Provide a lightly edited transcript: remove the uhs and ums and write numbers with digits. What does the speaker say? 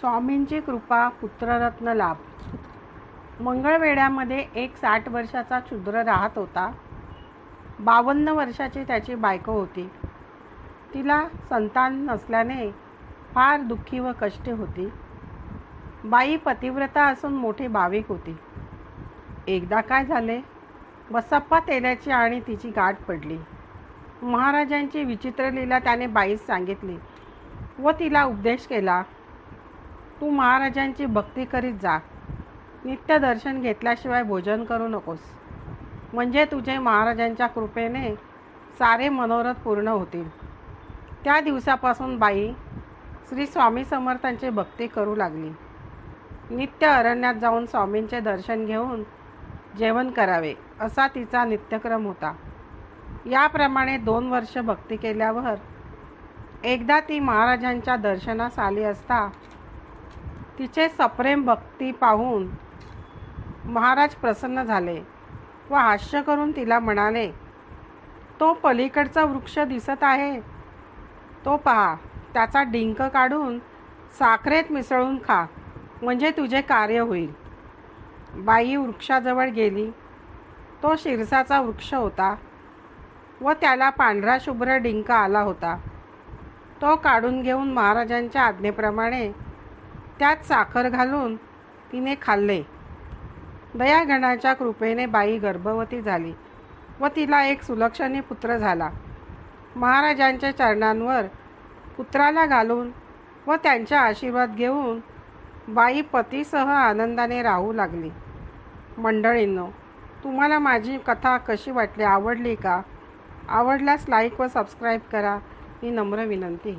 स्वामींची कृपा पुत्ररत्न लाभ. मंगळवेढ्यामध्ये एक 60 वर्षाचा शूद्र राहत होता. 52 वर्षाची त्याची बायको होती. तिला संतान नसल्याने फार दुःखी व कष्टी होती. बाई पतिव्रता असून मोठी भाविक होती. एकदा काय झाले, बसप्पा तेल्याची आणि तिची गाठ पडली. महाराजांची विचित्र लीला त्याने बाईस सांगितली व तिला उपदेश केला. तू महाराजांची भक्ती करीत जा. नित्य दर्शन घेतल्याशिवाय भोजन करू नकोस, म्हणजे तुझे महाराजांच्या कृपेने सारे मनोरथ पूर्ण होतील. त्या दिवसापासून बाई श्री स्वामी समर्थांची भक्ती करू लागली. नित्य अरण्यात जाऊन स्वामींचे दर्शन घेऊन जेवण करावे असा तिचा नित्यक्रम होता. याप्रमाणे 2 वर्ष भक्ती केल्यावर एकदा ती महाराजांच्या दर्शनास आली असता तिचे सप्रेम भक्ती पाहून महाराज प्रसन्न झाले व हास्य करून तिला म्हणाले, तो पलीकडचा वृक्ष दिसत आहे तो पहा, त्याचा डिंक काढून साखरेत मिसळून खा, म्हणजे तुझे कार्य होईल. बाई वृक्षाजवळ गेली. तो शिरसाचा वृक्ष होता व त्याला पांढरा शुभ्र डिंक आला होता. तो काढून घेऊन महाराजांच्या आज्ञेप्रमाणे त्यात साखर घालून तिने खाल्ले. दयागणाच्या कृपेने बाई गर्भवती झाली व तिला एक सुलक्षणी पुत्र झाला. महाराजांच्या चरणांवर पुत्राला घालून व त्यांचा आशीर्वाद घेऊन बाई पतीसह आनंदाने राहू लागली. मंडळींनो, तुम्हाला माझी कथा कशी वाटली, आवडली का? आवडल्यास लाईक व सबस्क्राईब करा ही नम्र विनंती.